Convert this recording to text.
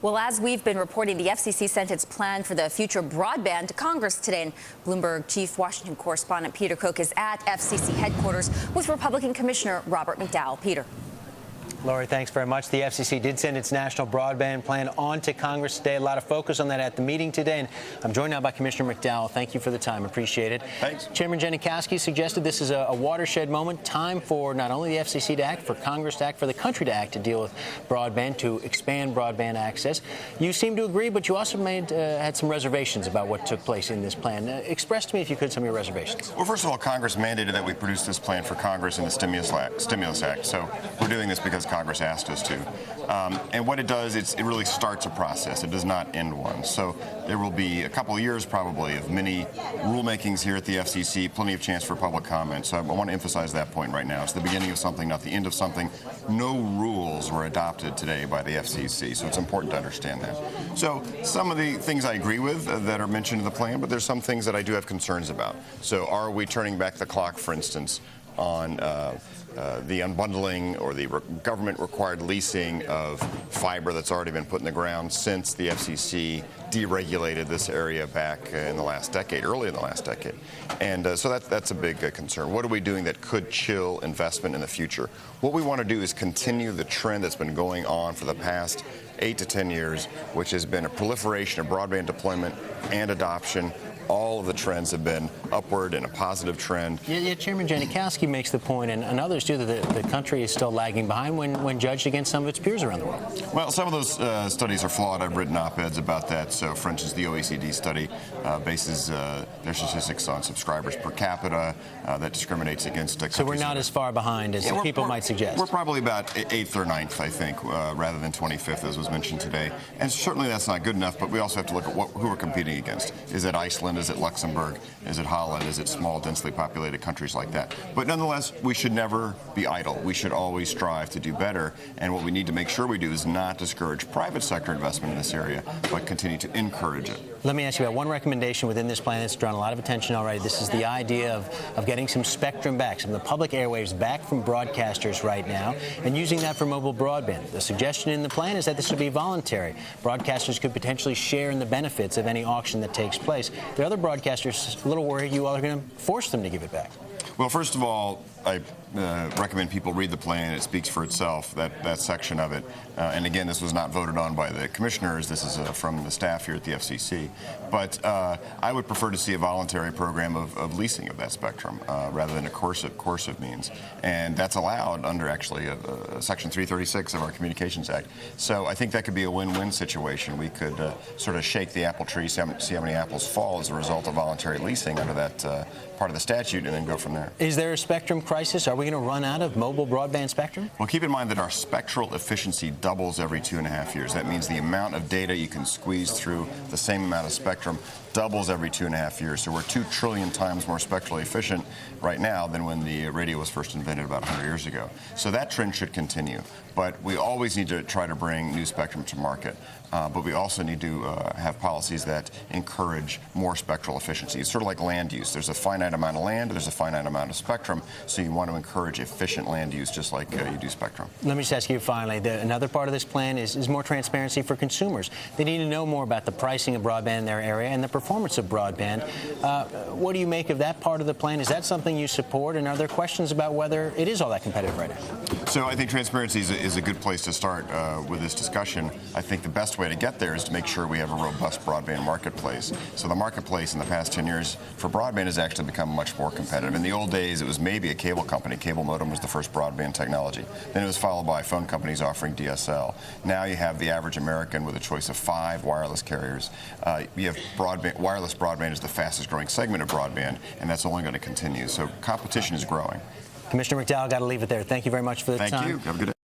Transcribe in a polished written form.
Well, as we've been reporting, the FCC sent its plan for the future broadband to Congress today. And Bloomberg Chief Washington correspondent Peter Cook is at FCC headquarters with Republican Commissioner Robert McDowell. Peter. Lori, thanks very much. The FCC did send its national broadband plan on to Congress today. A lot of focus on that at the meeting today. And I'm joined now by Commissioner McDowell. Thank you for the time. Appreciate it. Thanks. Chairman Janikowski suggested this is a watershed moment. Time for not only the FCC to act, for Congress to act, for the country to act to deal with broadband, to expand broadband access. You seem to agree, but you also had some reservations about what took place in this plan. Express to me, if you could, some of your reservations. Well, first of all, Congress mandated that we produce this plan for Congress in the Stimulus Act. So we're doing this because Congress asked us to. And what it does, it really starts a process. It does not end one. So there will be a couple of years probably of many rulemakings here at the FCC, plenty of chance for public comment. So I want to emphasize that point right now. It's the beginning of something, not the end of something. No rules were adopted today by the FCC, so it's important to understand that. So some of the things I agree with that are mentioned in the plan, but there's some things that I do have concerns about. So are we turning back the clock, for instance, on the unbundling or the government-required leasing of fiber that's already been put in the ground since the FCC deregulated this area back in the last decade, early in the last decade. And so that's a big concern. What are we doing that could chill investment in the future? What we want to do is continue the trend that's been going on for the past 8 to 10 years, which has been a proliferation of broadband deployment and adoption. All of the trends have been upward and a positive trend. Yeah, Chairman Janikowski makes the point, and others do, that the country is still lagging behind when judged against some of its peers around the world. Well, some of those studies are flawed. I've written op-eds about that. So, for instance, the OECD study bases their statistics on subscribers per capita that discriminates against So we're not as far behind as people might suggest. We're probably about 8th or 9th, I think, rather than 25th, as was mentioned today. And certainly that's not good enough, but we also have to look at who we're competing against. Is it Iceland? Is it Luxembourg? Is it Holland? Is it small, densely populated countries like that? But nonetheless, we should never be idle. We should always strive to do better. And what we need to make sure we do is not discourage private sector investment in this area, but continue to encourage it. Let me ask you about one recommendation within this plan that's drawn a lot of attention already. This is the idea of getting some spectrum back, some of the public airwaves back from broadcasters right now, and using that for mobile broadband. The suggestion in the plan is that this would be voluntary. Broadcasters could potentially share in the benefits of any auction that takes place. There are other broadcasters a little worried you all are going to force them to give it back. Well, first of all, I recommend people read the plan. It speaks for itself, that section of it. And again, this was not voted on by the commissioners. This is from the staff here at the FCC. But I would prefer to see a voluntary program of leasing of that spectrum rather than a coercive means. And that's allowed under actually Section 336 of our Communications Act. So I think that could be a win-win situation. We could sort of shake the apple tree, see how many apples fall as a result of voluntary leasing under that part of the statute, and then go from there. Is there a spectrum crisis? Are we going to run out of mobile broadband spectrum? Well, keep in mind that our spectral efficiency doubles every 2.5 years. That means the amount of data you can squeeze through the same amount of spectrum doubles every 2.5 years. So we're 2 trillion times more spectrally efficient right now than when the radio was first invented about 100 years ago. So that trend should continue. But we always need to try to bring new spectrum to market. But we also need to have policies that encourage more spectral efficiency. It's sort of like land use. There's a finite amount of land, there's a finite amount of spectrum, so you want to encourage efficient land use just like you do spectrum. Let me just ask you finally, another part of this plan is more transparency for consumers. They need to know more about the pricing of broadband in their area and the performance of broadband. What do you make of that part of the plan? Is that something you support, and are there questions about whether it is all that competitive right now? So I think transparency is a good place to start with this discussion. I think the best way to get there is to make sure we have a robust broadband marketplace. So the marketplace in the past 10 years for broadband has actually become much more competitive. In the old days, it was maybe a cable company. Cable modem was the first broadband technology. Then it was followed by phone companies offering DSL. Now you have the average American with a choice of 5 wireless carriers. You have wireless broadband is the fastest growing segment of broadband, and that's only going to continue. So competition is growing. Commissioner McDowell, got to leave it there. Thank you very much for the time. Thank you. Have a good day.